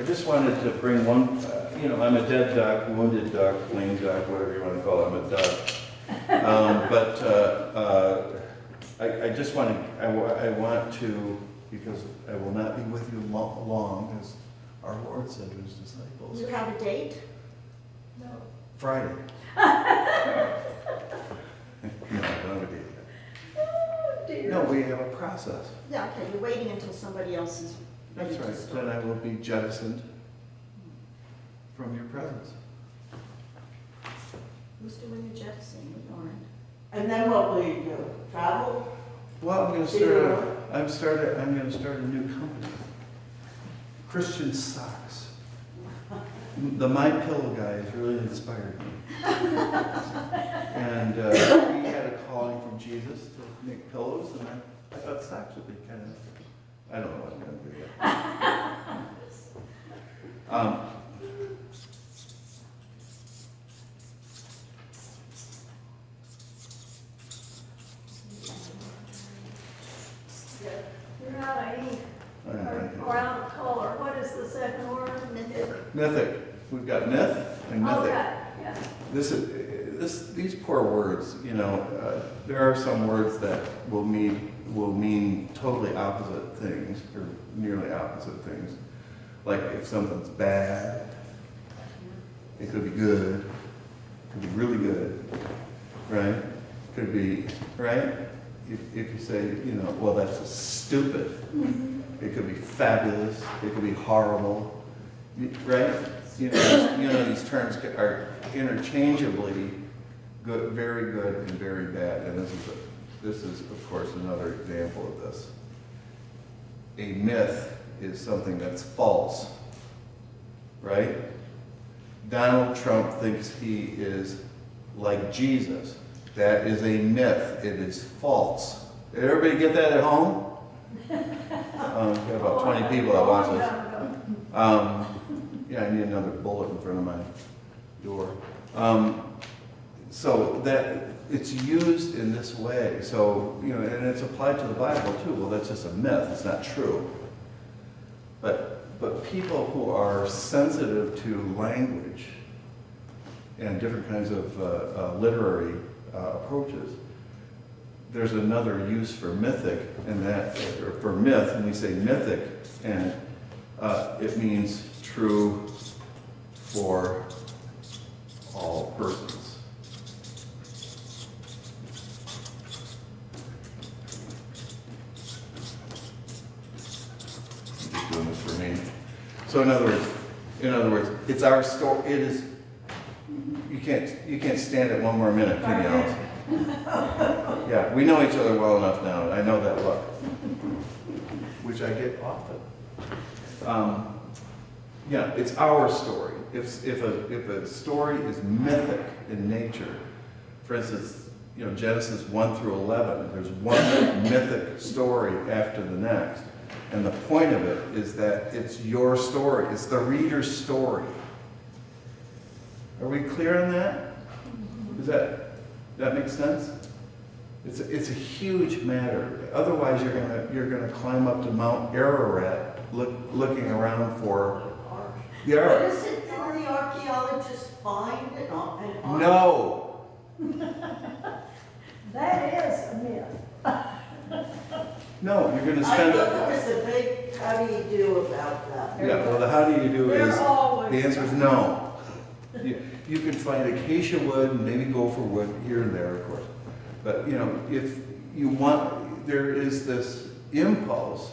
just wanted to bring one, I'm a dead duck, wounded duck, lame duck, whatever you want to call it, I'm a duck. I just want to, I want to, because I will not be with you long, as our Lord said to his disciples. You have a date? No. Friday. No, I don't have a date yet. Oh, dear. No, we have a process. Yeah, okay, you're waiting until somebody else is ready That's to right. start. Then I will be jettisoned from your presence. Who's doing the jettisoning? We aren't. And then what will you do? Travel? Well, I'm going See you to start a new company. Christian Socks. The My Pillow guy has really inspired me. And he had a calling from Jesus to make pillows, and I thought socks would be kind of. I don't know what I'm going to do yet. You're out of ink I don't know. or out of color. What is the second word? Mythic. We've got myth and mythic. Okay, yeah. These poor words, there are some words that will mean totally opposite things, or nearly opposite things. Like if something's bad, it could be good, it could be really good, right? Could be, right? If you say, well, that's just stupid. It could be fabulous, it could be horrible, right? These terms are interchangeably good, very good and very bad. And this is of course another example of this. A myth is something that's false, right? Donald Trump thinks he is like Jesus. That is a myth. It is false. Did everybody get that at home? We've got about 20 people that watch this. Yeah, I need another bullet in front of my door. So that it's used in this way. So, and it's applied to the Bible too. Well, that's just a myth. It's not true. But people who are sensitive to language and different kinds of literary approaches, there's another use for mythic, and that, or for myth, and we say mythic, and it means true for all persons. I'm just doing this for me. So in other words, it's our story. It is. You can't stand it one more minute, can you, Alice? Yeah, we know each other well enough now. I know that look, which I get often. Yeah, it's our story. If a story is mythic in nature, for instance, Genesis 1 through 11, there's one mythic story after the next, and the point of it is that it's your story. It's the reader's story. Are we clear on that? Does that make sense? It's a huge matter. Otherwise, you're gonna climb up to Mount Ararat, looking around for the ark. But didn't the archaeologists find an ark? No. That is a myth. No, you're gonna I spend. thought there was a big, how do you do about that? Yeah. Well, the how do you do They're is always the answer is no. You can find acacia wood and maybe gopher wood here and there, of course. But if you want, there is this impulse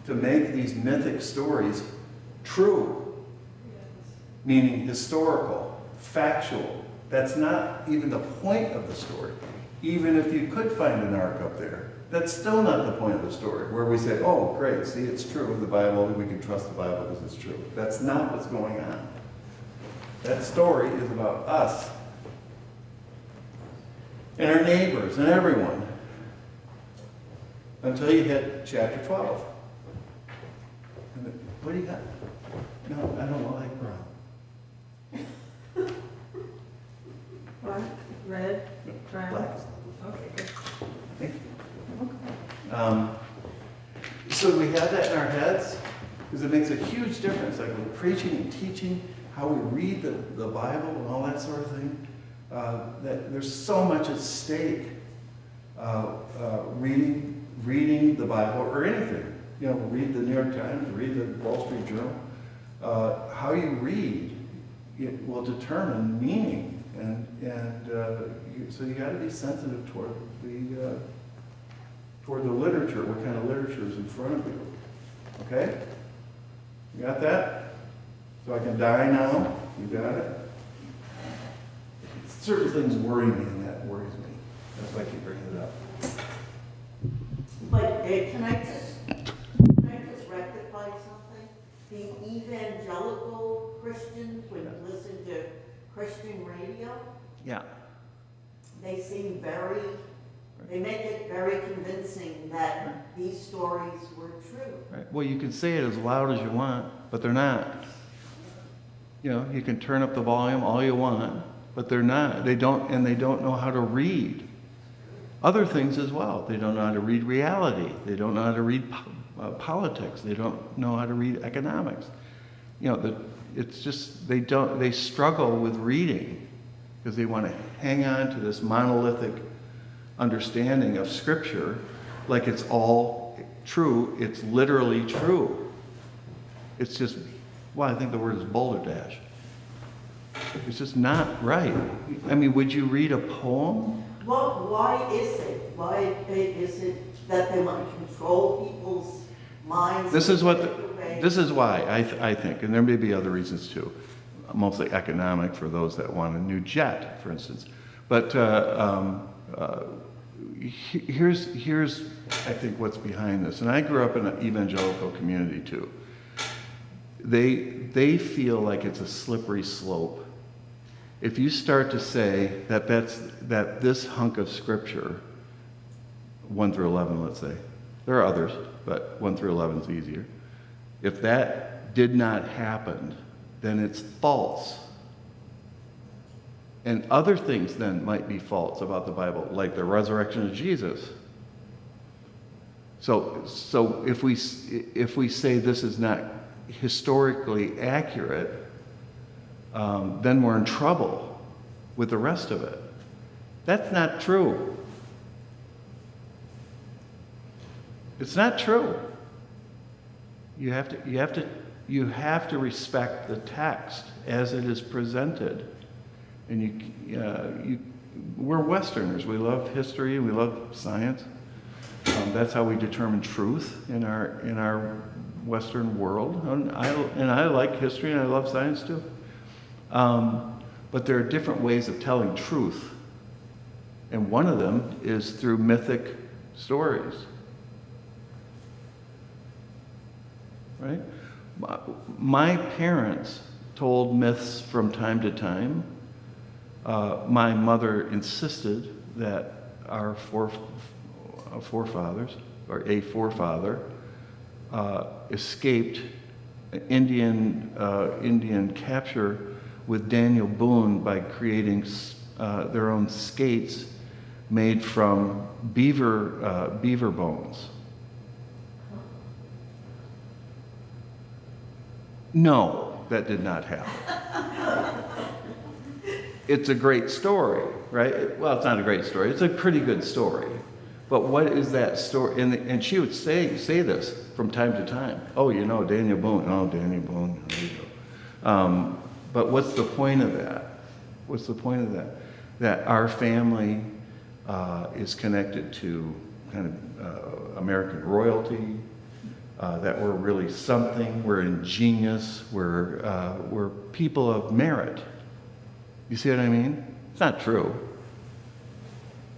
to make these mythic stories true, meaning historical, factual. That's not even the point of the story. Even if you could find an ark up there, that's still not the point of the story, where we say, oh, great, see, it's true, the Bible, we can trust the Bible because it's true. That's not what's going on. That story is about us and our neighbors and everyone until you hit chapter 12. And then, what do you got? No, I don't like brown. Black, red, brown. Black. Okay, good. Thank you. So we have that in our heads. Because it makes a huge difference, like with preaching and teaching, how we read the Bible and all that sort of thing. That there's so much at stake. Reading the Bible or anything. You know, read the New York Times, read the Wall Street Journal. How you read, it will determine meaning, so you got to be sensitive toward the literature. What kind of literature is in front of you? Okay, you got that? So I can die now. You got it. Certain things worry me, and that worries me. That's why I keep bringing it up. But can I just rectify something? The evangelical Christians, when you listen to Christian radio, Yeah. they make it very convincing that these stories were true. Right. Well, you can say it as loud as you want, but they're not. You know, you can turn up the volume all you want, but they're not. They don't know how to read other things as well. They don't know how to read reality. They don't know how to read politics. They don't know how to read economics. You know, it's just they struggle with reading because they want to hang on to this monolithic understanding of Scripture like it's all true. It's literally true. It's just, well, I think the word is balderdash. It's just not right. I mean, would you read a poem? Well, why is it? Why is it that they want to control people's minds? This is why I think, and there may be other reasons too, mostly economic for those that want a new jet, for instance. But here's I think what's behind this. And I grew up in an evangelical community too. They feel like it's a slippery slope. If you start to say that this hunk of Scripture, 1 through 11, let's say, there are others, but 1 through 11 is easier. If that did not happen, then it's false. And other things then might be false about the Bible, like the resurrection of Jesus. So if we say this is not historically accurate, then we're in trouble with the rest of it. That's not true. It's not true. You have to respect the text as it is presented. And we're Westerners. We love history and we love science. That's how we determine truth in our Western world. And I like history and I love science too. But there are different ways of telling truth. And one of them is through mythic stories. Right? My parents told myths from time to time. My mother insisted that our forefathers, or a forefather, escaped Indian capture with Daniel Boone by creating their own skates made from beaver bones. No, that did not happen. It's a great story, right? Well, it's not a great story. It's a pretty good story. But what is that story? And she would say this from time to time. Oh, Daniel Boone. Oh, Daniel Boone. There you go. But what's the point of that? What's the point of that? That our family is connected to kind of American royalty, that we're really something, we're ingenious, we're people of merit. You see what I mean? It's not true.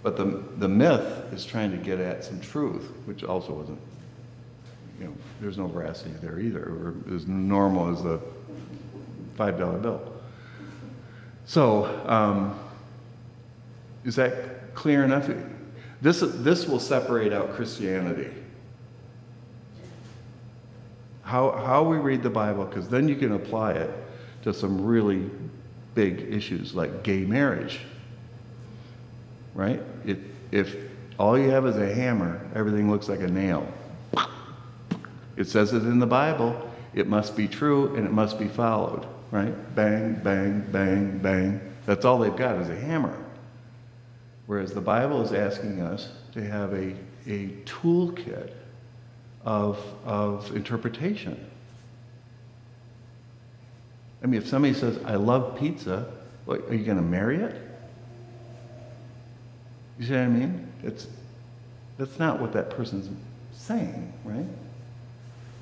But the myth is trying to get at some truth, which also isn't, there's no veracity there either, or as normal as the $5 bill. So, is that clear enough? This will separate out Christianity. How we read the Bible, because then you can apply it to some really big issues like gay marriage, right? If all you have is a hammer, everything looks like a nail. It says it in the Bible, It must be true and it must be followed, right? Bang, bang, bang, bang. That's all they've got is a hammer. Whereas the Bible is asking us to have a toolkit of interpretation. I mean, if somebody says, I love pizza, what, are you going to marry it? You see what I mean? That's not what that person's saying, right?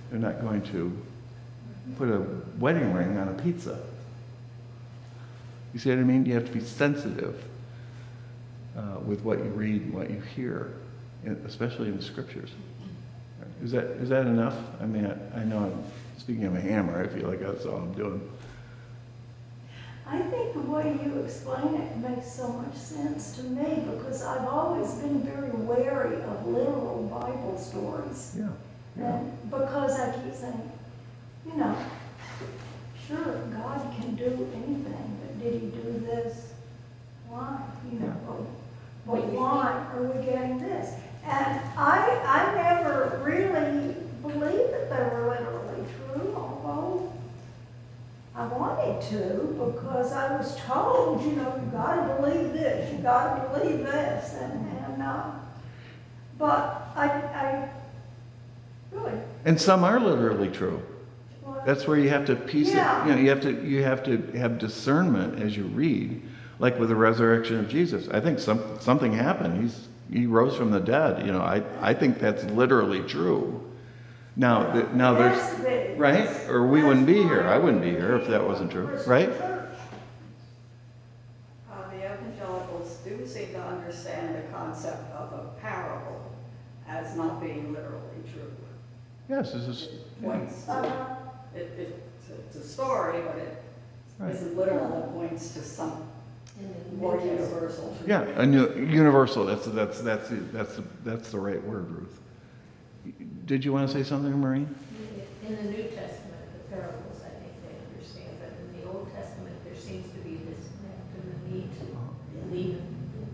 They're not going to put a wedding ring on a pizza. You see what I mean? You have to be sensitive with what you read and what you hear, especially in the scriptures. Is that enough? I mean, I know I'm speaking of a hammer. I feel like that's all I'm doing. I think the way you explain it makes so much sense to me because I've always been very wary of literal Bible stories. Yeah. And because I keep saying, you know, sure, God can do anything, but did he do this? Why? You know, but why are we getting this? And I never really believed that they were literally true, although I wanted to because I was told, you know, you gotta believe this, you gotta believe this, but I really. And some are literally true. Well, That's where you have to piece Yeah. it. You know, you have to have discernment as you read, like with the resurrection of Jesus. I think something happened. He rose from the dead. You know, I think that's literally true. Now there's right, or we wouldn't be here. I wouldn't be here if that wasn't true, right? The evangelicals do seem to understand the concept of a parable as not being literally true. Yes, this is Points to, it's a story, but it right. isn't literal. It points to some more universal truth. Yeah, a universal. That's the right word, Ruth. Did you want to say something, Maureen? In the New Testament, the parables, I think they understand, but in the Old Testament, there seems to be this need to believe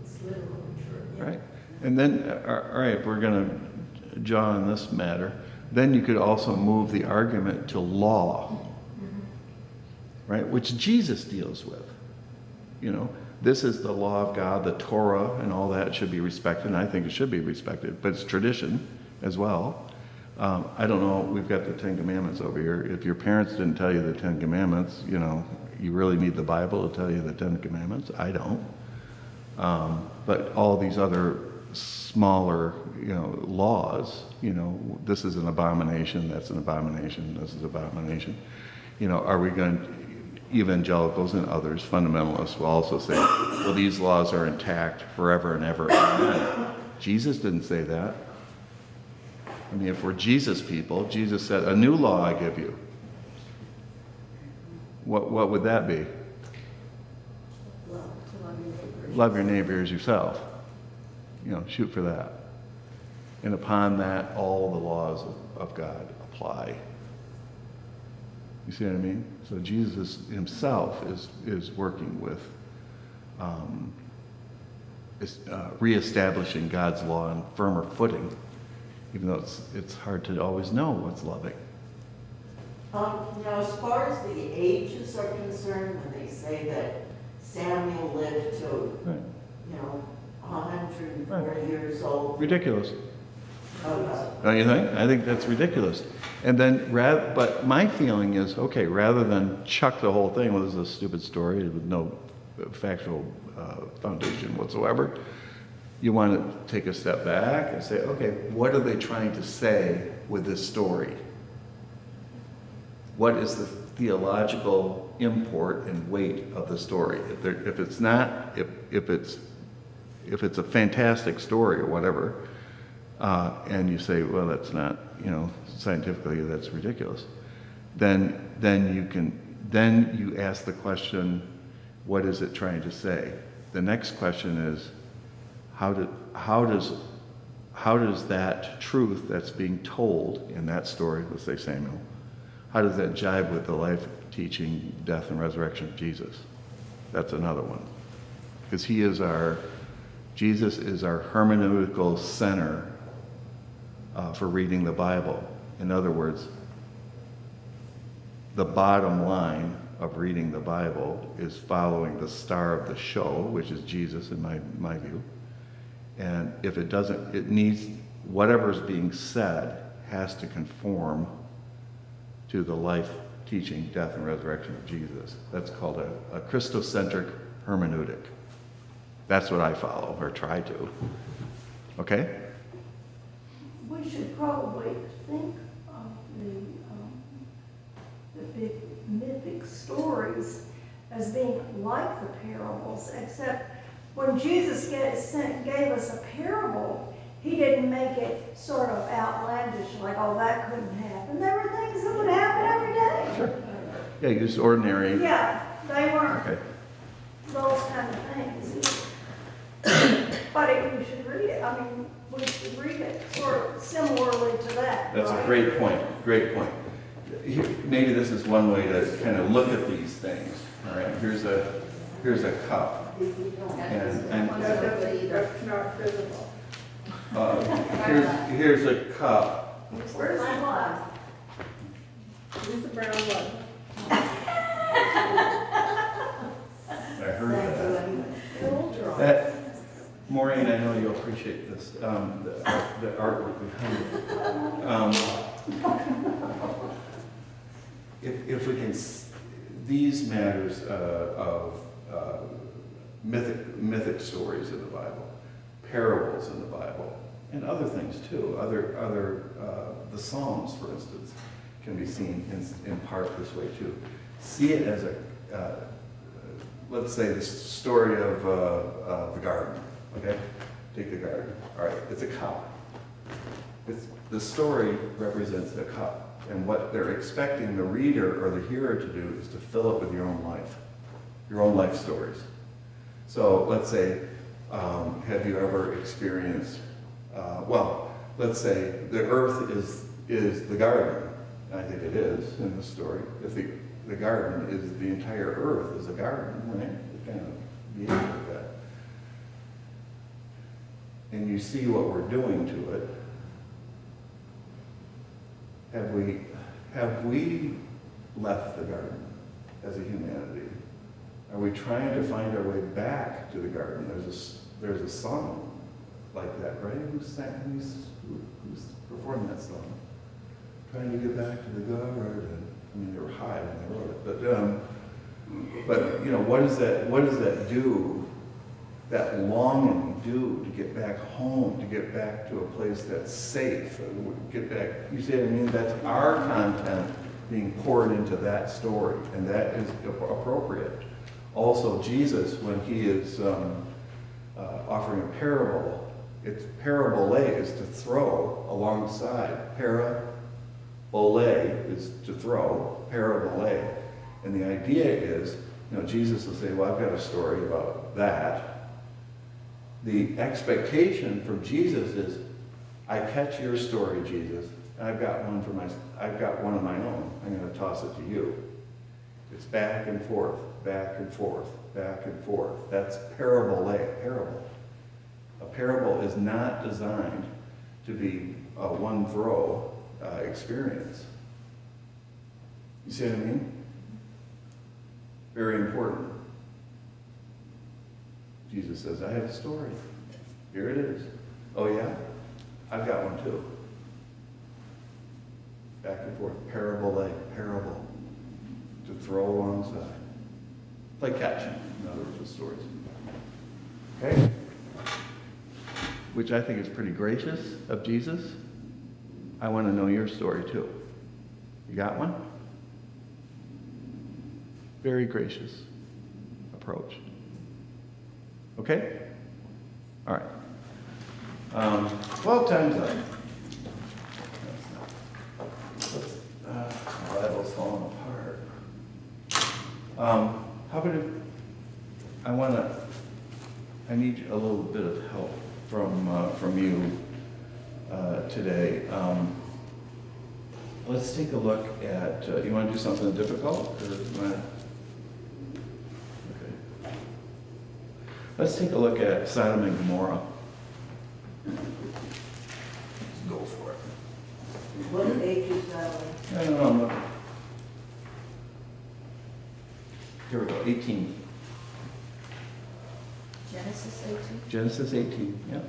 it's literally true. Right. And then, all right, if we're going to jaw on this matter, then you could also move the argument to law, right, which Jesus deals with. You know, this is the law of God, the Torah, and all that should be respected, and I think it should be respected, but it's tradition as well. I don't know, we've got the Ten Commandments over here. If your parents didn't tell you the Ten Commandments, you know, you really need the Bible to tell you the Ten Commandments. I don't. But all these other smaller, you know, laws, you know, this is an abomination, that's an abomination, this is an abomination. You know, are we going to, evangelicals and others, fundamentalists, will also say, well, these laws are intact forever and ever. Amen. Jesus didn't say that. I mean, if we're Jesus people, Jesus said, a new law I give you. What would that be? Love your neighbor as yourself. You know, shoot for that. And upon that, all the laws of God apply. You see what I mean? So Jesus himself is working with reestablishing God's law on firmer footing, even though it's hard to always know what's loving. Now, as far as the ages are concerned, when they say that Samuel lived to, Right. you know, 140 Right. years old. Ridiculous. Okay. Don't you think? I think that's ridiculous. And then, but my feeling is, okay, rather than chuck the whole thing, well, this is a stupid story with no factual foundation whatsoever, you want to take a step back and say, okay, what are they trying to say with this story? What is the theological import and weight of the story? If it's not, if it's a fantastic story or whatever, and you say, well, that's not, you know, scientifically that's ridiculous, then you ask the question, what is it trying to say? The next question is, how does that truth that's being told in that story, let's say Samuel, how does that jibe with the life, teaching, death, and resurrection of Jesus? That's another one. Because Jesus is our hermeneutical center for reading the Bible. In other words, the bottom line of reading the Bible is following the star of the show, which is Jesus in my view. And if it doesn't, it needs, whatever's being said has to conform to the life, teaching, death, and resurrection of Jesus. That's called a Christocentric hermeneutic. That's what I follow, or try to. Okay? We should probably think of the big mythic stories as being like the parables, except when Jesus gave us a parable, he didn't make it sort of outlandish, like, oh, that couldn't happen. There were things that would happen every day. Sure. Yeah, just ordinary. Yeah, they weren't Okay. those kind of things. But you should read it. I mean, we should read it sort of similarly to that. That's a right? great point. Great point. Maybe this is one way to kind of look at these things. All right. Here's a cup. And That's not visible. here's a cup. Where's the blood? Use the brown one. I heard that. Maureen, I know you'll appreciate this, the artwork behind it. If we can, these matters of mythic stories in the Bible, parables in the Bible, and other things too, the Psalms, for instance, can be seen in part this way too. See it as let's say the story of the garden. Okay, take the garden. All right, it's a cup. The story represents the cup, and what they're expecting the reader or the hearer to do is to fill it with your own life stories. So let's say, have you ever experienced? Let's say the earth is the garden. I think it is in the story. If the garden is the entire earth is a garden, right? It kind of behaves like that. And you see what we're doing to it. Have we left the garden as a humanity? Are we trying to find our way back to the garden? There's a song like that, right? Who's performed that song? Trying to get back to the garden. I mean, they were high when they wrote it, but you know, what does that do? That longing do to get back home, to get back to a place that's safe, get back. You see what I mean? That's our content being poured into that story, and that is appropriate. Also, Jesus, when he is offering a parable, it's parabole is to throw alongside. Parabole is to throw, parabole. And the idea is, Jesus will say, well, I've got a story about that. The expectation from Jesus is, I catch your story, Jesus, and I've got one of my own. I'm going to toss it to you. It's back and forth, back and forth, back and forth. That's parabole, parable. A parable is not designed to be a one-throw experience. You see what I mean? Very important. Jesus says, I have a story. Here it is. Oh yeah? I've got one too. Back and forth. Parable, parable. To throw alongside. Play catch, in other words, with stories. Okay? Which I think is pretty gracious of Jesus. I want to know your story too. You got one? Very gracious approach. Okay? All right. Well, time's up. My Bible's falling apart. How about if I need a little bit of help from you today. Let's take a look at, you want to do something difficult? Or you want to? Okay. Let's take a look at Sodom and Gomorrah. Let's go for it. What age is that? I don't know. here we go, 18. Genesis 18. Genesis 18, yeah.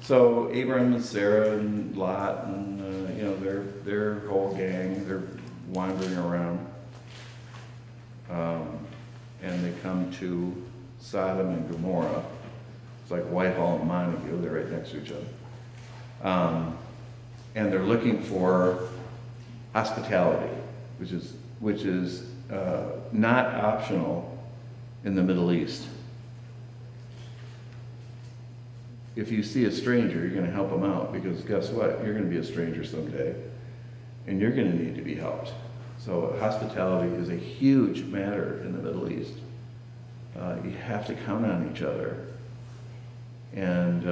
So Abram and Sarah and Lot and, their whole gang, they're wandering around. And they come to Sodom and Gomorrah. It's like Whitehall and Montague, they're right next to each other. And they're looking for hospitality, which is not optional in the Middle East. If you see a stranger, you're going to help them out, because guess what? You're going to be a stranger someday, and you're going to need to be helped. So hospitality is a huge matter in the Middle East. You have to count on each other. And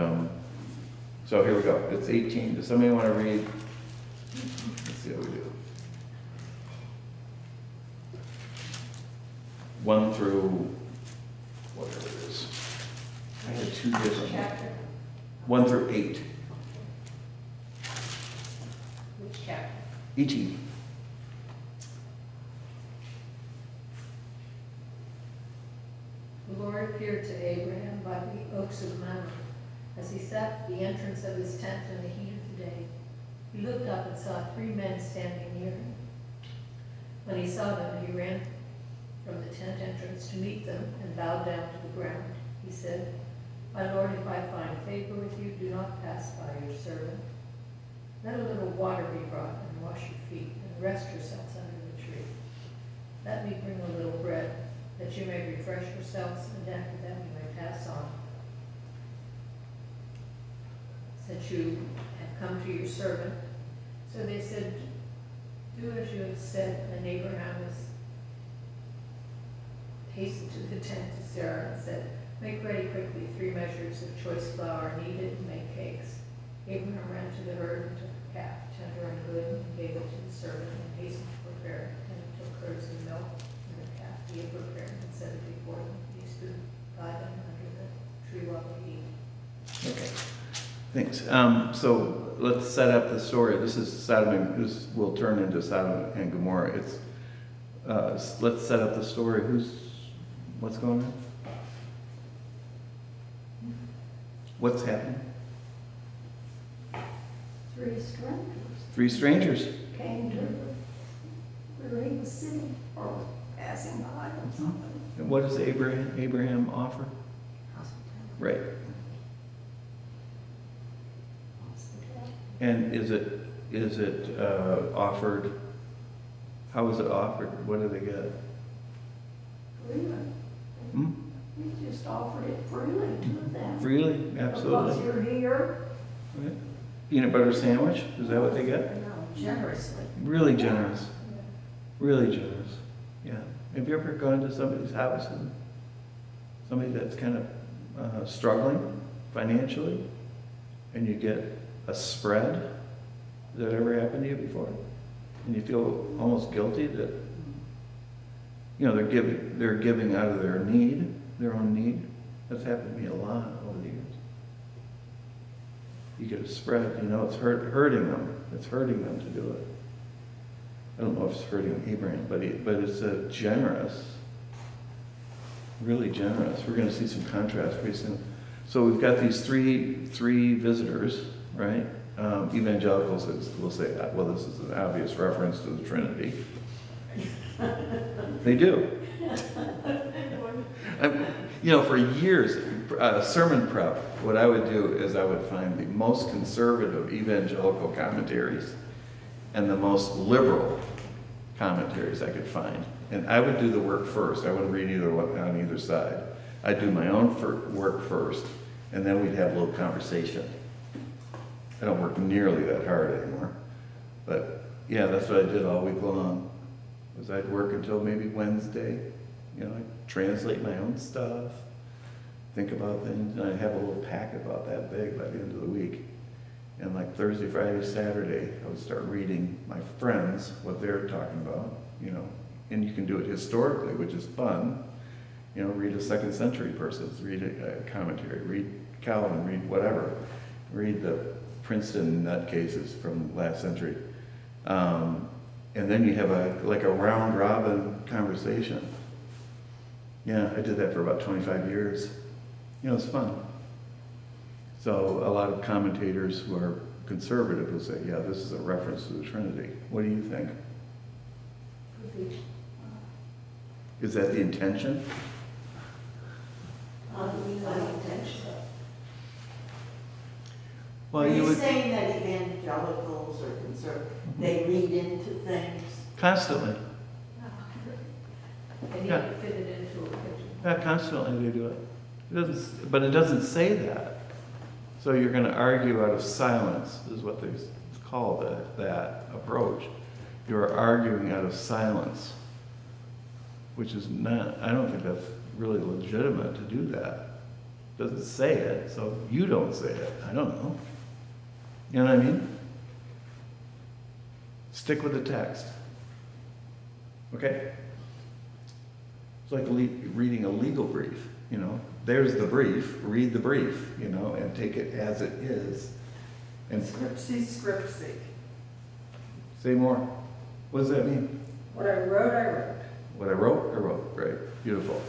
so here we go. It's 18. Does somebody want to read? Let's see how we do. 1 through whatever it is. I had 2 different ones. Chapter, 1 through 8. which chapter? 18. The Lord appeared to Abraham by the oaks of Mamre, as he sat at the entrance of his tent in the heat of the day. He looked up and saw 3 men standing near him. When he saw them, he ran from the tent entrance to meet them and bowed down to the ground. He said, "My Lord, if I find favor with you, do not pass by your servant. Let a little water be brought and wash your feet, and rest yourselves under the tree. Let me bring a little bread, that you may refresh yourselves, and after that you may pass on. Since you have come to your servant." So they said, "Do as you have said." And Abraham hastened to the tent to Sarah and said, "Make ready quickly 3 measures of choice flour, knead it and make cakes." Abraham ran to the herd and took a calf, tender and good, and gave it to the servant, and hastened to prepare it. And he took curds and milk and the calf he had prepared and set it before them. He stood by them under the tree while they ate. Okay, thanks. So let's set up the story. This is this will turn into Sodom and Gomorrah. It's let's set up the story. What's going on? What's happening? 3 strangers 3 strangers. came to where he was sitting or passing by or something. And what does Abraham offer? Hospitality. Right. And is it offered? How is it offered? What do they get? Freely. Hmm? He just offered it freely to them. Freely, absolutely. Because you're here. Right. Peanut butter sandwich. Is that what they get? No, generously. Really generous. Really generous. Yeah. Have you ever gone to somebody's house and somebody that's kind of struggling financially, and you get a spread? Has that ever happened to you before? And you feel almost guilty that they're giving out of their own need. That's happened to me a lot over the years. You get a spread, it's hurting them. It's hurting them to do it. I don't know if it's hurting Abraham, but it's a generous, really generous. We're going to see some contrast pretty soon. So we've got these three visitors, right? Evangelicals will say, well, this is an obvious reference to the Trinity. They do. For years, sermon prep, what I would do is I would find the most conservative evangelical commentaries and the most liberal commentaries I could find. And I would do the work first. I wouldn't read either one on either side. I'd do my own work first, and then we'd have a little conversation. I don't work nearly that hard anymore. But yeah, that's what I did all week long. Was I'd work until maybe Wednesday. I'd translate my own stuff, think about things, and I'd have a little packet about that big by the end of the week. And like Thursday, Friday, Saturday, I would start reading my friends, what they're talking about, and you can do it historically, which is fun. Read a 2nd century person, read a commentary, read Calvin, read whatever, read the Princeton nutcases from last century. And then you have a round robin conversation. Yeah, I did that for about 25 years. You know, it's fun. So a lot of commentators who are conservative will say, yeah, this is a reference to the Trinity. What do you think? Is that the intention? Well, Are you you would saying that evangelicals or conservatives, they read into things? constantly. They need Yeah. to fit it into a picture. Yeah, constantly they do it. It doesn't, but it doesn't say that. So you're going to argue out of silence, is what they call that approach. You're arguing out of silence, which is not, I don't think that's really legitimate to do that. It doesn't say it, so you don't say it. I don't know. You know what I mean? Stick with the text. Okay? It's like reading a legal brief, you know. There's the brief, read the brief, you know, and take it as it is. And Scriptsy. say more. What does that mean? What I wrote. What I wrote. Right. Beautiful.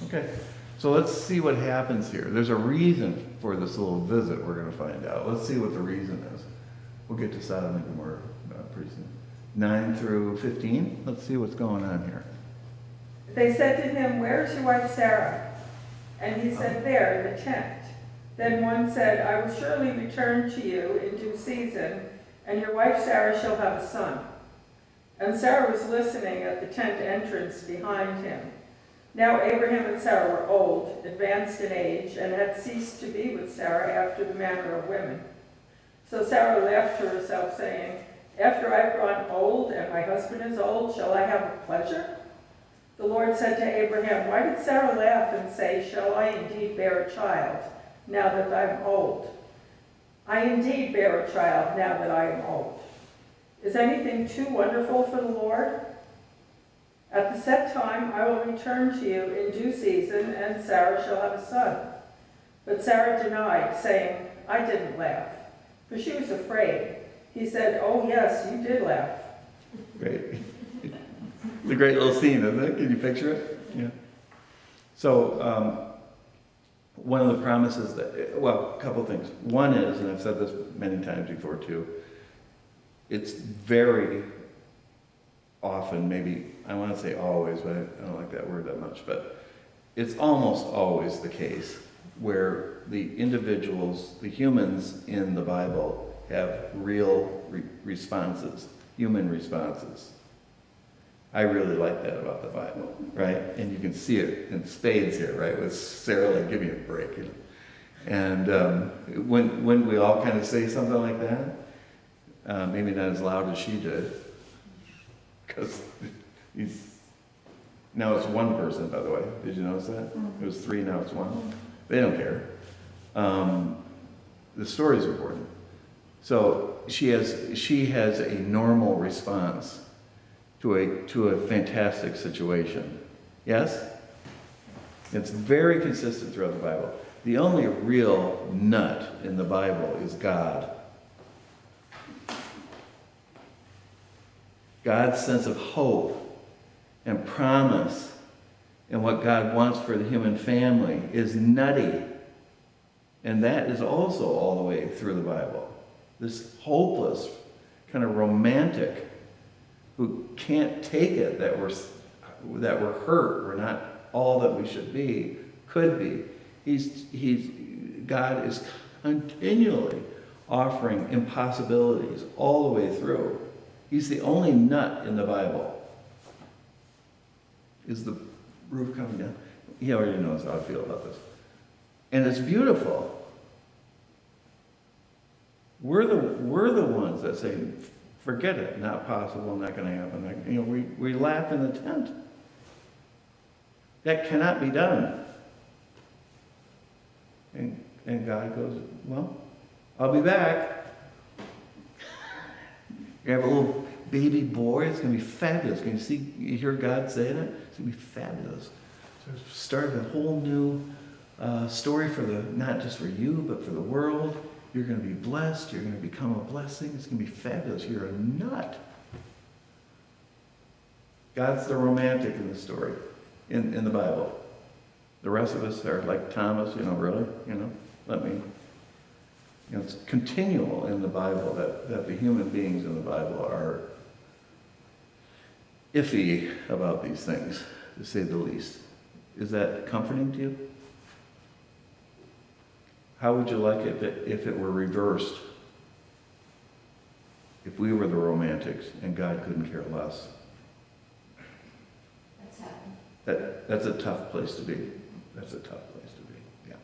Okay. So let's see what happens here. There's a reason for this little visit we're going to find out. Let's see what the reason is. We'll get to Sodom and Gomorrah pretty soon. 9 through 15. Let's see what's going on here. They said to him, "Where is your wife Sarah?" And he said, "There, in the tent." Then one said, "I will surely return to you in due season, and your wife Sarah shall have a son." And Sarah was listening at the tent entrance behind him. Now Abraham and Sarah were old, advanced in age, and had ceased to be with Sarah after the manner of women. So Sarah laughed to herself, saying, "After I've grown old and my husband is old, shall I have pleasure?" The Lord said to Abraham, "Why did Sarah laugh and say, 'Shall I indeed bear a child, now that I am old?' I indeed bear a child, now that I am old. Is anything too wonderful for the Lord? At the set time I will return to you in due season, and Sarah shall have a son." But Sarah denied, saying, "I didn't laugh," for she was afraid. He said, "Oh yes, you did laugh." Great. It's a great little scene, isn't it? Can you picture it? Yeah. So, one of the promises that, well, a couple things. One is, and I've said this many times before too, it's very often, maybe, I want to say always, but I don't like that word that much, but it's almost always the case where the individuals, the humans in the Bible have real responses, human responses. I really like that about the Bible, right? And you can see it in spades here, right? With Sarah, like, give me a break. You know? And when we all kind of say something like that, maybe not as loud as she did, because now it's one person, by the way. Did you notice that? It was 3, now it's 1. They don't care. The story's important. So she has a normal response to a fantastic situation. Yes? It's very consistent throughout the Bible. The only real nut in the Bible is God. God's sense of hope and promise and what God wants for the human family is nutty. And that is also all the way through the Bible. This hopeless, kind of romantic, who can't take it that we're hurt, we're not all that we should be, could be. God is continually offering impossibilities all the way through. He's the only nut in the Bible. Is the roof coming down? He already knows how I feel about this. And it's beautiful. We're the ones that say, forget it, not possible, not going to happen. We laugh in the tent. That cannot be done. And God goes, well, I'll be back. You have a little baby boy, it's going to be fabulous. Can you hear God saying it? It's going to be fabulous. So it's started a whole new story not just for you, but for the world. You're going to be blessed. You're going to become a blessing. It's going to be fabulous. You're a nut. God's the romantic in the story. in the Bible. The rest of us are like Thomas, really, let me, it's continual in the Bible that the human beings in the Bible are iffy about these things, to say the least. Is that comforting to you? How would you like it if it were reversed? If we were the romantics and God couldn't care less? That's happened. That's a tough place to be. That's a tough place to be. Yeah.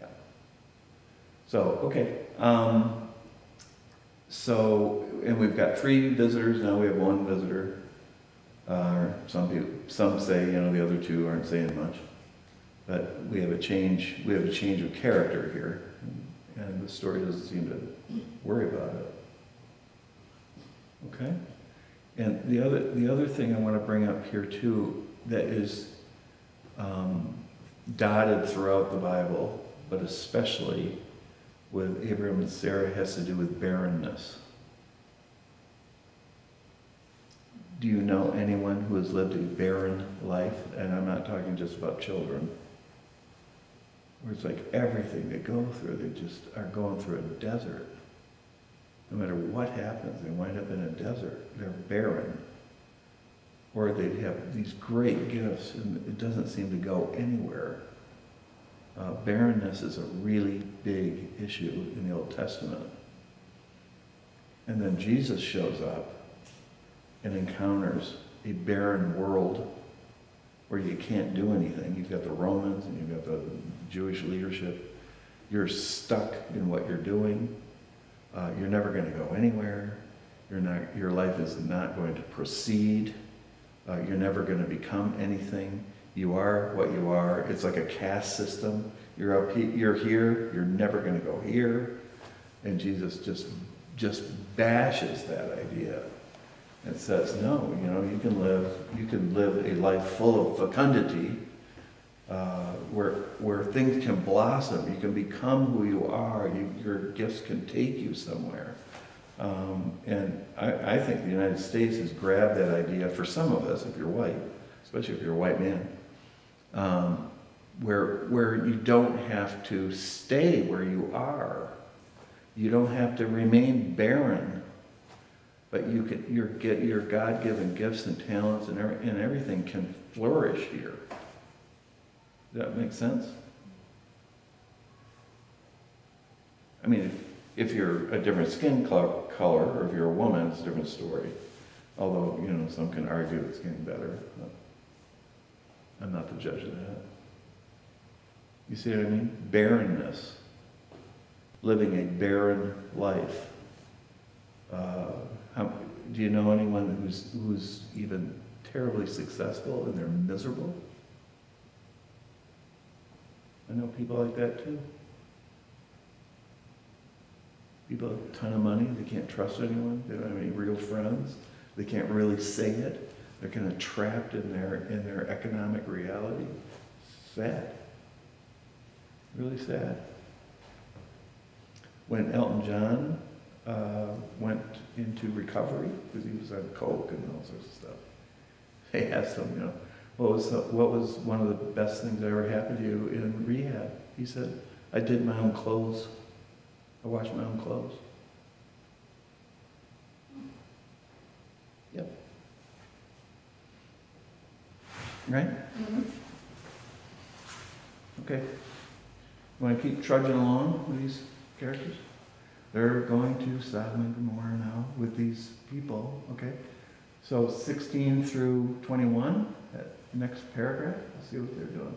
Yeah. So, okay. And we've got 3 visitors, now we have 1 visitor. Some say, the other 2 aren't saying much. But we have a change of character here. And the story doesn't seem to worry about it. Okay? And the other thing I want to bring up here too, that is dotted throughout the Bible, but especially with Abraham and Sarah, has to do with barrenness. Do you know anyone who has lived a barren life? And I'm not talking just about children. Where it's like everything they go through, they just are going through a desert. No matter what happens, they wind up in a desert. They're barren. Or they have these great gifts and it doesn't seem to go anywhere. Barrenness is a really big issue in the Old Testament. And then Jesus shows up and encounters a barren world where you can't do anything. You've got the Romans and you've got the Jewish leadership. You're stuck in what you're doing. You're never going to go anywhere. Your life is not going to proceed. You're never going to become anything. You are what you are. It's like a caste system. You're here. You're never going to go here. And Jesus just bashes that idea and says, no, you can live a life full of fecundity, where things can blossom. You can become who you are. Your gifts can take you somewhere. And I think the United States has grabbed that idea for some of us, if you're white, especially if you're a white man, where you don't have to stay where you are. You don't have to remain barren, but your God-given gifts and talents and everything can flourish here. Does that make sense? I mean, if you're a different skin color, or if you're a woman, it's a different story. Although, some can argue it's getting better. But I'm not the judge of that. You see what I mean? Barrenness. Living a barren life. Do you know anyone who's even terribly successful and they're miserable? I know people like that too. People have a ton of money, they can't trust anyone, they don't have any real friends, they can't really say it, they're kind of trapped in their economic reality. Sad. Really sad. When Elton John went into recovery, because he was on coke and all sorts of stuff, they asked him, what was one of the best things that ever happened to you in rehab? He said, I did my own clothes. I washed my own clothes. Yep. Right? Mm-hmm. Okay. You want to keep trudging along with these characters? They're going to Sodom and Gomorrah now with these people, okay? So 16 through 21, that next paragraph, let's see what they're doing.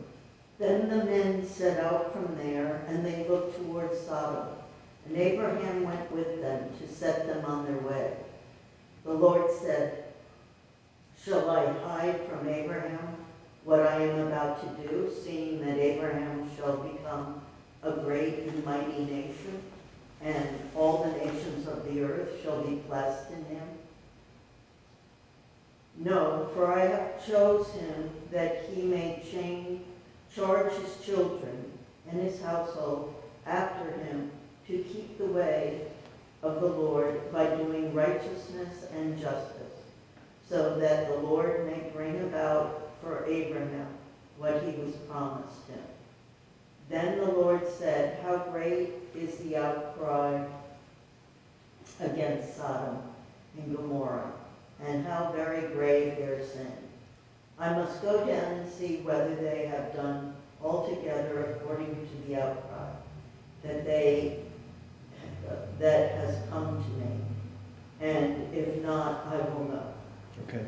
Then the men set out from there, and they looked towards Sodom. And Abraham went with them to set them on their way. The Lord said, shall I hide from Abraham what I am about to do, seeing that Abraham shall become a great and mighty nation, and all the nations of the earth shall be blessed in him? No, for I have chose him that he may charge his children and his household after him to keep the way of the Lord by doing righteousness and justice, so that the Lord may bring about for Abraham what he was promised him. Then the Lord said, how great is the outcry against Sodom and Gomorrah, and how very grave their sin. I must go down and see whether they have done altogether according to the outcry that has come to me. And if not, I will know. Okay.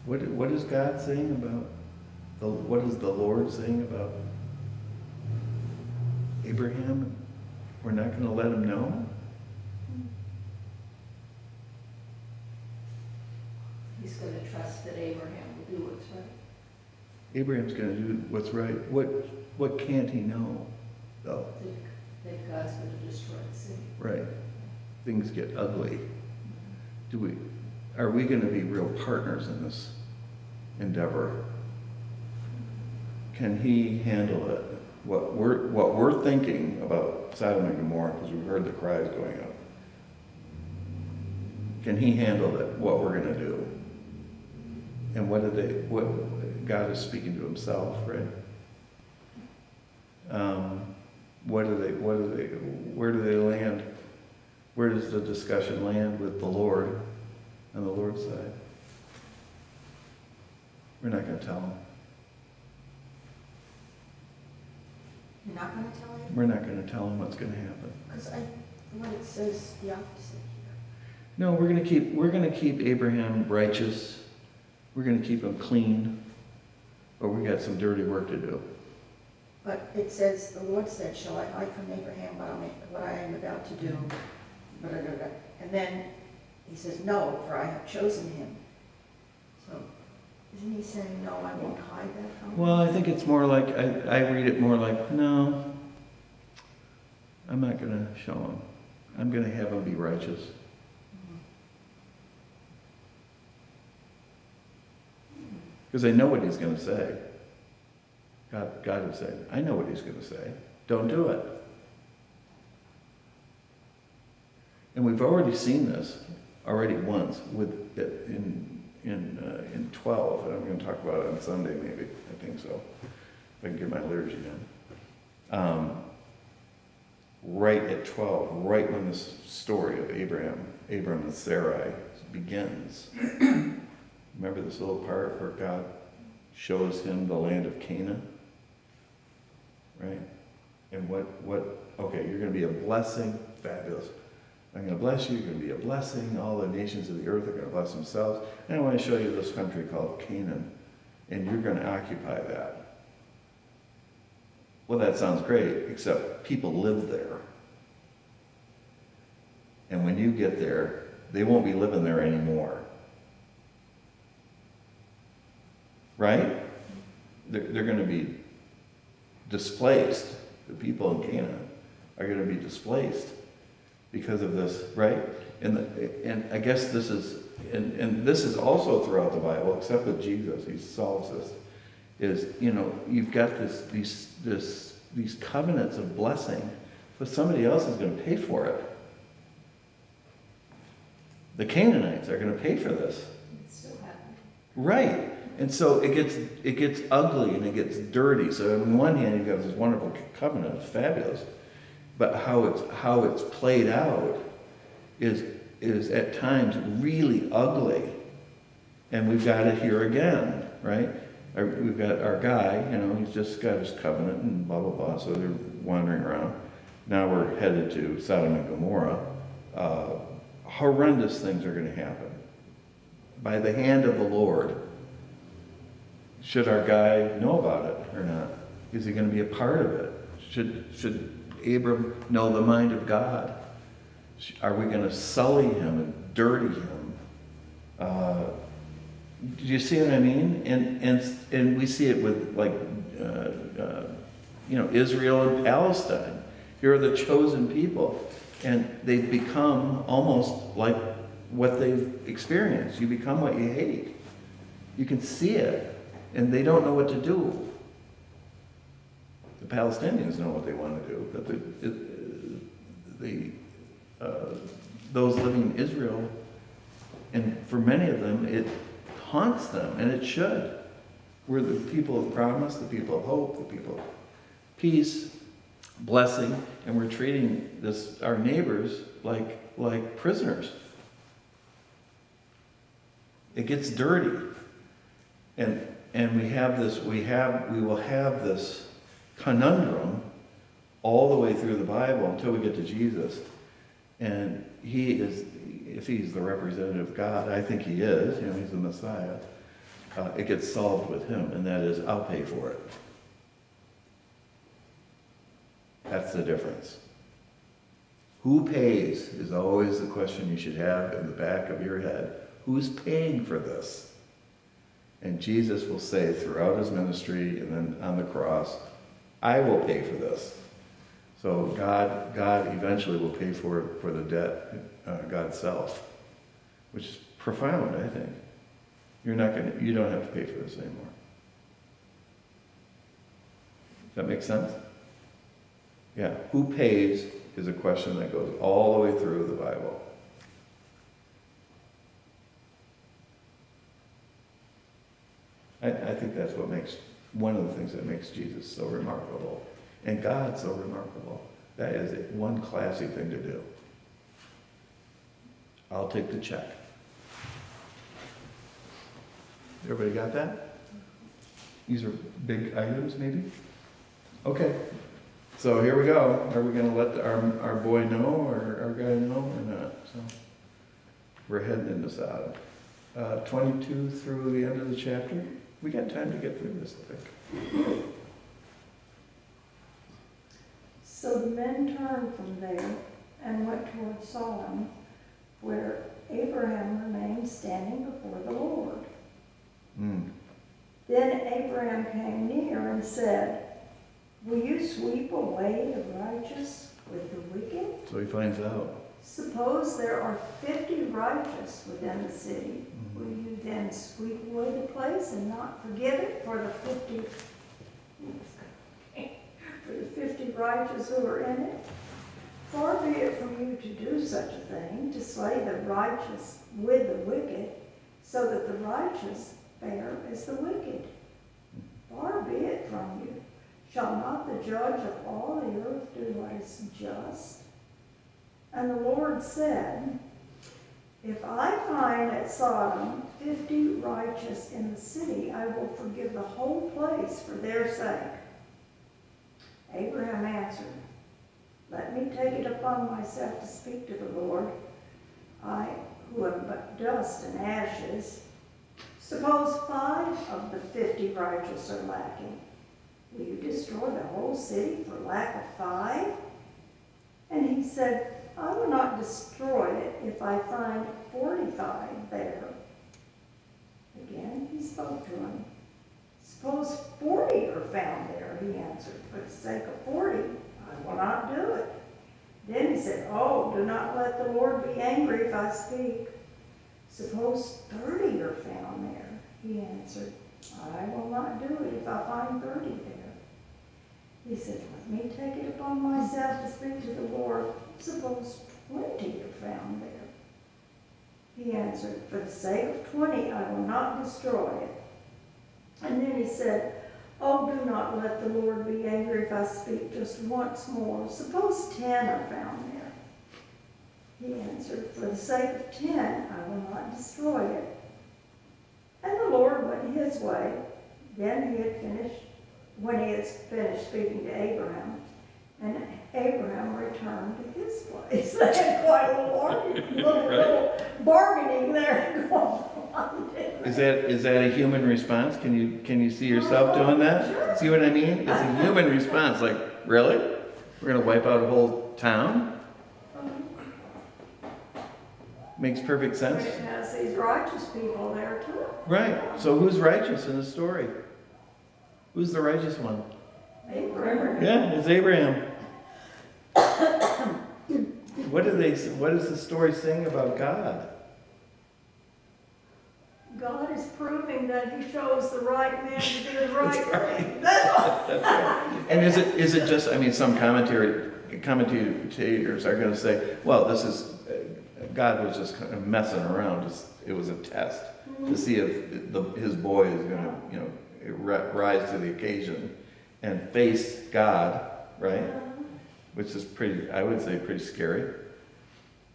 What is God saying about, what is the Lord saying about Abraham? We're not going to let him know? He's going to trust that Abraham will do what's right. Abraham's going to do what's right. What can't he know, though? That God's going to destroy the city. Right. Things get ugly. Are we going to be real partners in this endeavor? Can he handle it? What we're thinking about Sodom and Gomorrah, because we've heard the cries going up. Can he handle it? What we're going to do? And what God is speaking to himself, right? Where do they land? Where does the discussion land with the Lord on the Lord's side? We're not going to tell him. You're not gonna tell him? We're not going to tell him what's going to happen. Because what it says the opposite here. No, we're going to keep Abraham righteous. We're going to keep him clean. But we got some dirty work to do. But it says, the Lord said, shall I hide from Abraham what I am about to do? Blah, blah, blah, blah. And then he says, no, for I have chosen him. So isn't he saying, no, I won't hide that from him? Well, I think it's more like, I read it more like, no, I'm not going to show him. I'm going to have him be righteous. Because I know what he's going to say. God is saying, I know what he's going to say. Don't do it. And we've already seen this once with in 12. And I'm going to talk about it on Sunday, maybe. I think so. If I can get my liturgy done. Right at 12, right when this story of Abram and Sarai begins. Remember this little part where God shows him the land of Canaan? Right? And okay, you're going to be a blessing. Fabulous. I'm going to bless you. You're going to be a blessing. All the nations of the earth are going to bless themselves. And I want to show you this country called Canaan. And you're going to occupy that. Well, that sounds great, except people live there. And when you get there, they won't be living there anymore. Right? They're going to be displaced. The people in Canaan are going to be displaced because of this, right? And I guess this is, and this is also throughout the Bible, except with Jesus, he solves this. Is, you've got these covenants of blessing, but somebody else is going to pay for it. The Canaanites are going to pay for this. It's still happening. Right. And so it gets ugly and it gets dirty. So on one hand, you've got this wonderful covenant, it's fabulous. But how it's played out is at times really ugly. And we've got it here again, right? We've got our guy, he's just got his covenant and blah, blah, blah. So they're wandering around. Now we're headed to Sodom and Gomorrah. Horrendous things are going to happen by the hand of the Lord. Should our guy know about it or not? Is he going to be a part of it? Should Abram know the mind of God? Are we going to sully him and dirty him? Do you see what I mean? And we see it with Israel and Palestine. Here are the chosen people, and they've become almost like what they've experienced. You become what you hate. You can see it. And they don't know what to do. The Palestinians know what they want to do, but those living in Israel And for many of them, it haunts them, and it should. We're the people of promise, the people of hope, the people of peace, blessing, and we're treating our neighbors like prisoners. It gets dirty. And we will have this conundrum all the way through the Bible until we get to Jesus. And if he's the representative of God, I think he is, he's the Messiah, it gets solved with him, and that is, I'll pay for it. That's the difference. Who pays is always the question you should have in the back of your head. Who's paying for this? And Jesus will say throughout his ministry and then on the cross, I will pay for this. So God eventually will pay for the debt, God's self, which is profound, I think. You don't have to pay for this anymore. Does that make sense? Yeah. Who pays is a question that goes all the way through the Bible. I think that's one of the things that makes Jesus so remarkable, and God so remarkable. That is one classy thing to do. I'll take the check. Everybody got that? These are big items, maybe? Okay. So here we go. Are we going to let our boy know, or our guy know, or not? So we're heading into Sodom. 22 through the end of the chapter. We got time to get through this, I think. So the men turned from there and went toward Sodom, where Abraham remained standing before the Lord. Then Abraham came near and said, will you sweep away the righteous with the wicked? So he finds out. Suppose there are 50 righteous within the city. Will you then sweep away the place and not forgive it for the 50 righteous who are in it? Far be it from you to do such a thing, to slay the righteous with the wicked, so that the righteous fare as the wicked. Far be it from you. Shall not the judge of all the earth do what is just? And the Lord said, if I find at Sodom 50 righteous in the city, I will forgive the whole place for their sake. Abraham answered, let me take it upon myself to speak to the Lord, I who am but dust and ashes. Suppose 5 of the 50 righteous are lacking. Will you destroy the whole city for lack of 5? And he said, I will not destroy it if I find 45 there. Again he spoke to him. Suppose 40 are found there, he answered. For the sake of 40, I will not do it. Then he said, oh, do not let the Lord be angry if I speak. Suppose 30 are found there, he answered. I will not do it if I find 30 there. He said, let me take it upon myself to speak to the Lord. Suppose 20 are found there. He answered, for the sake of 20, I will not destroy it. And then he said, oh, do not let the Lord be angry if I speak just once more. Suppose 10 are found there. He answered, for the sake of 10, I will not destroy it. And the Lord went his way. Then when he had finished speaking to Abraham, and Abraham returned to his place. They had quite a little bargaining there going on. Is that a human response? Can you see yourself doing that? Sure. See what I mean? It's a human response. Like, really? We're going to wipe out a whole town? Makes perfect sense. It has these righteous people there too. Right. So who's righteous in the story? Who's the righteous one? Abraham. Yeah, it's Abraham. What does the story sing about God? God is proving that he chose the right man to do the right That's right. thing. That's all. That's right. And is it just, some commentators are going to say, well, God was just kind of messing around, just it was a test to see if his boy is going to, you know, rise to the occasion and face God, right? Which is pretty, I would say, pretty scary.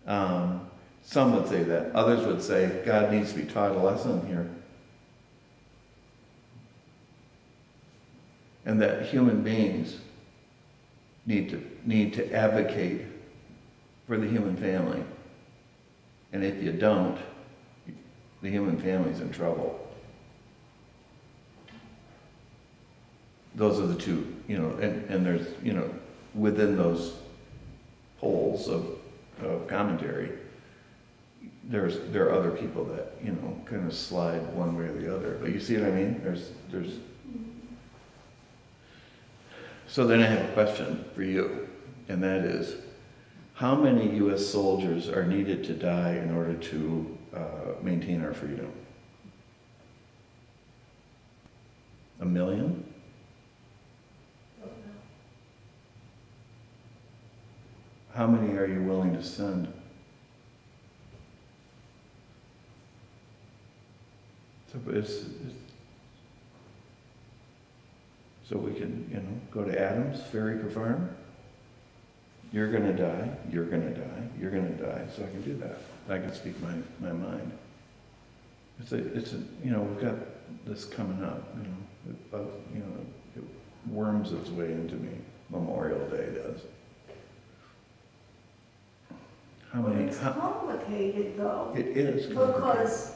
Some would say that. Others would say God needs to be taught a lesson here. And that human beings need to advocate for the human family. And if you don't, the human family's in trouble. Those are the two, you know, and there's, you know, within those poles of commentary, there are other people that, you know, kind of slide one way or the other. But you see what I mean? There's. So then I have a question for you, and that is, how many U.S. soldiers are needed to die in order to maintain our freedom? 1 million? How many are you willing to send? So we can, you know, go to Adams, Ferry Farm. You're gonna die, you're gonna die, you're gonna die, so I can do that. I can speak my mind. It's a, you know, we've got this coming up, you know, it worms its way into me. Memorial Day does. How many? It's complicated though. It is complicated. Because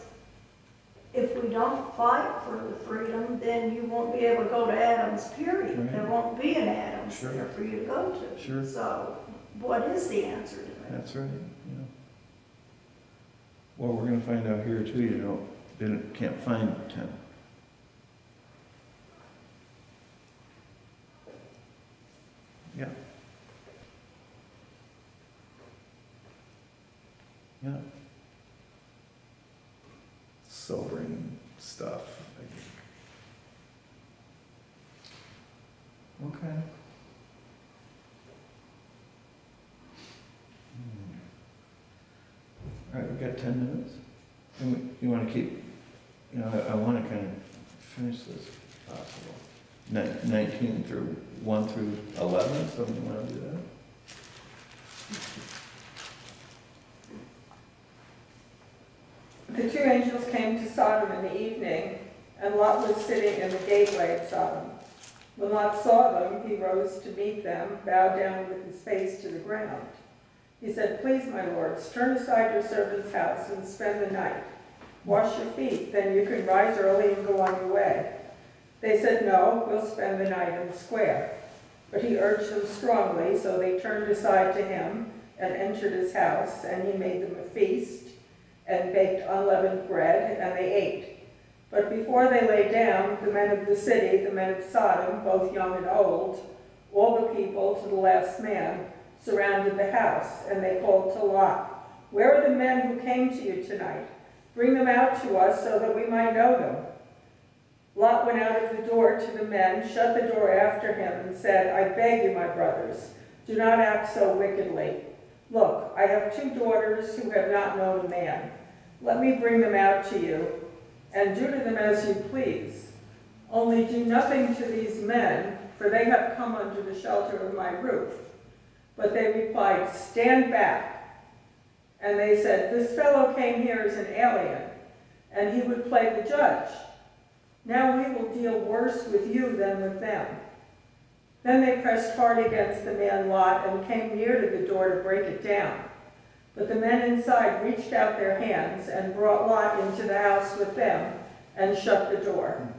if we don't fight for the freedom, then you won't be able to go to Adams, period. Right. There won't be an Adams Sure. there for you to go to. Sure. So what is the answer to that? That's right, yeah. Well, we're gonna find out here too, can't find 10. Yeah. Yeah. Sobering stuff, I think. Okay. All right, we've got 10 minutes. And you want to keep, you know, I want to kind of finish this if possible. 19 through 1 through 11, so you want to do that? The two angels came to Sodom in the evening, and Lot was sitting in the gateway of Sodom. When Lot saw them, he rose to meet them, bowed down with his face to the ground. He said, "Please, my lords, turn aside your servant's house and spend the night. Wash your feet, then you can rise early and go on your way." They said, "No, we'll spend the night in the square." But he urged them strongly, so they turned aside to him and entered his house, and he made them a feast and baked unleavened bread, and they ate. But before they lay down, the men of the city, the men of Sodom, both young and old, all the people to the last man, surrounded the house, and they called to Lot, "Where are the men who came to you tonight? Bring them out to us so that we might know them." Lot went out of the door to the men, shut the door after him, and said, "I beg you, my brothers, do not act so wickedly. Look, I have 2 daughters who have not known a man. Let me bring them out to you, and do to them as you please. Only do nothing to these men, for they have come under the shelter of my roof." But they replied, "Stand back." And they said, "This fellow came here as an alien, and he would play the judge. Now we will deal worse with you than with them." Then they pressed hard against the man Lot and came near to the door to break it down. But the men inside reached out their hands and brought Lot into the house with them and shut the door.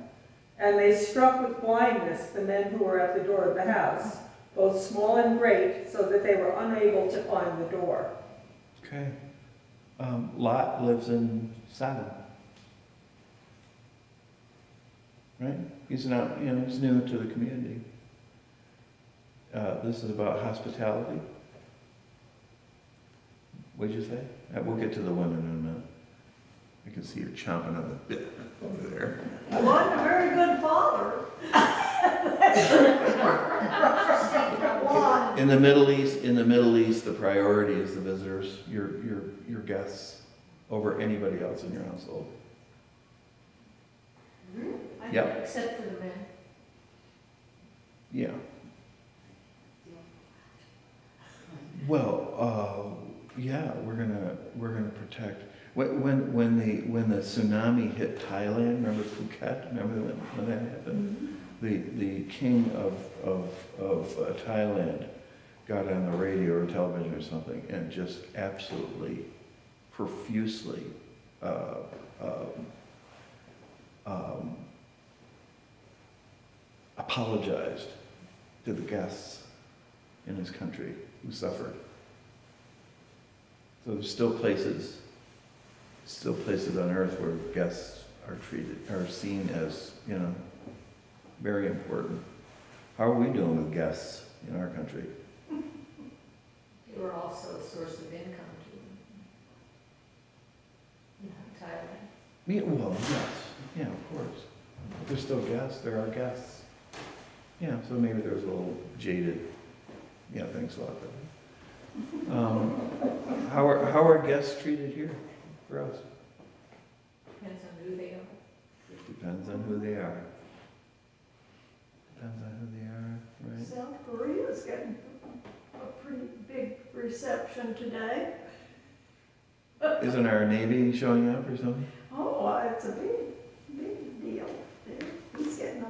And they struck with blindness the men who were at the door of the house, both small and great, so that they were unable to find the door. Okay. Lot lives in Sodom. Right? He's not, you know, he's new to the community. This is about hospitality. What'd you say? We'll get to the women in a minute. I can see you're chomping on the bit over there. I wasn't a very good father. In the Middle East, the priority is the visitors, your guests. over anybody else in your household. I Yep. think, except for the men. Yeah. Well, yeah, we're gonna protect. When the tsunami hit Thailand, remember Phuket? Remember when that happened? The king of Thailand got on the radio or television or something and just absolutely profusely apologized to the guests in his country who suffered. So there's still places on earth where guests are seen as, very important. How are we doing with guests in our country? They were also a source of income to Thailand. Yeah, well, yes, yeah, of course. If they're still guests, there are guests. Yeah, so maybe there's a little jaded, thanks a lot. How are guests treated here for us? Depends on who they are. Depends on who they are. Depends on who they are, right? South Korea's getting a pretty big reception today. Isn't our Navy showing up or something? Oh, it's a big deal. He's getting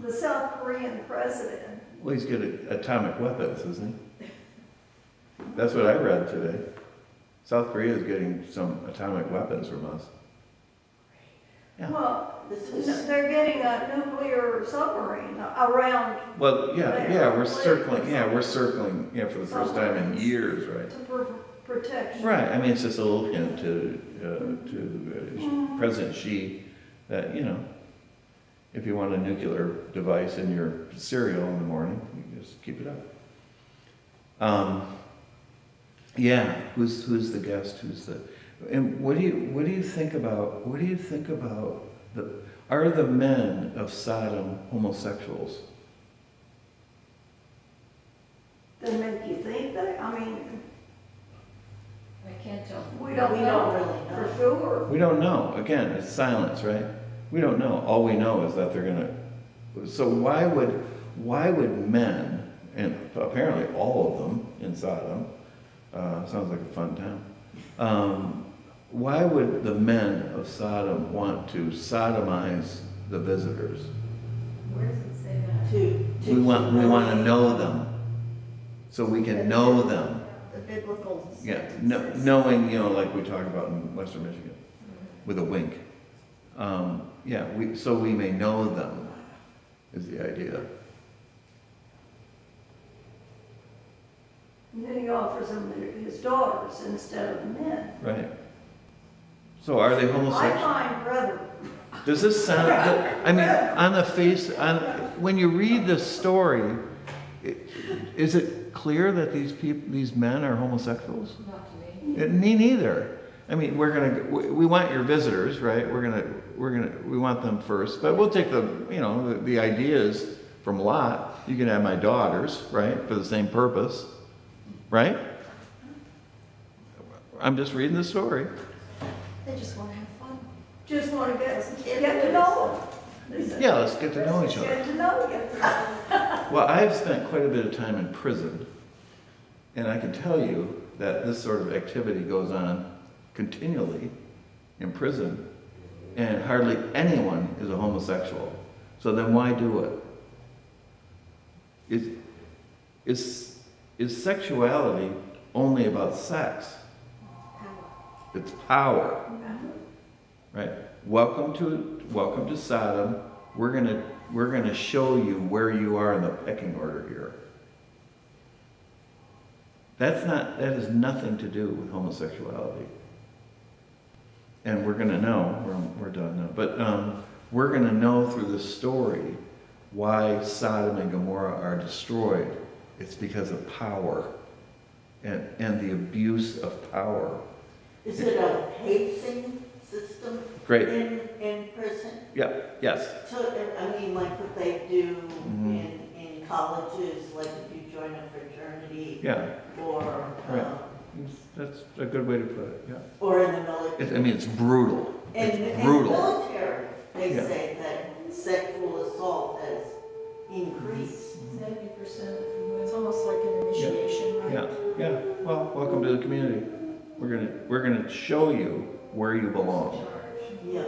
the South Korean president. Well, he's good at atomic weapons, isn't he? That's what I read today. South Korea is getting some atomic weapons from us. Yeah. Well, This was, they're getting a nuclear submarine around Well, we're circling for the first time in years, right? for protection. Right, I mean, it's just a little hint to President Xi that, if you want a nuclear device in your cereal in the morning, you just keep it up. Who's the guest? And what do you think about are the men of Sodom homosexuals? They make you think that, I can't tell. we don't We know don't really know. for sure. We don't know. Again, it's silence, right? We don't know. All we know is that they're gonna. So why would men, and apparently all of them in Sodom, sounds like a fun town. Why would the men of Sodom want to sodomize the visitors? Where does it say that? We want to know them, so we can know them. The biblical Yeah, sentences. knowing, like we talk about in Western Michigan, with a wink. So we may know them, is the idea. And then he offers them his daughters instead of men. Right. So are they I homosexual? find brother, Does this sound, I mean, when you read this story, is it clear that these men are homosexuals? Not to me. Me neither. I mean, we want your visitors, right? We want them first, but we'll take the ideas from Lot. You can have my daughters, right, for the same purpose, right? I'm just reading the story. They just want to have fun. just want to get to know them. Yeah, let's get to know each other. Get to know you. Well, I've spent quite a bit of time in prison, and I can tell you that this sort of activity goes on continually in prison, and hardly anyone is a homosexual. So then why do it? Is sexuality only about sex? It's power, right? Welcome to Sodom. We're gonna show you where you are in the pecking order here. That has nothing to do with homosexuality. And we're gonna know, we're done now, but we're gonna know through this story why Sodom and Gomorrah are destroyed. It's because of power and the abuse of power. is it a pacing system? Great. In prison? Yeah, yes. So, like what they do Mhm. in colleges, like if you join a fraternity Yeah, or Right. That's a good way to put it, yeah. Or in the military. I mean, it's brutal. In It's the brutal. military, they Yeah. say that sexual assault has increased. 70%. It's almost like an initiation, right? Yeah, yeah. Well, welcome to the community. We're gonna show you where you belong. Yeah.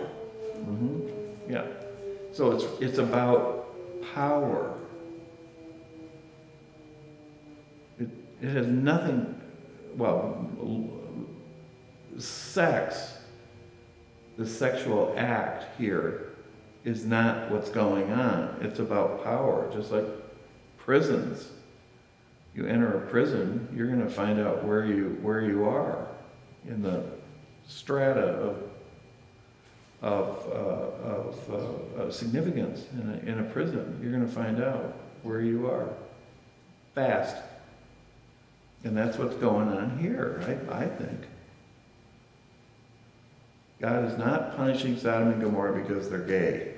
Mhm. Yeah. So it's about power. It has nothing, well, sex, the sexual act here is not what's going on. It's about power, just like prisons. You enter a prison, you're gonna find out where you are in the strata of significance in a prison. You're gonna find out where you are fast. And that's what's going on here, I think. God is not punishing Sodom and Gomorrah because they're gay.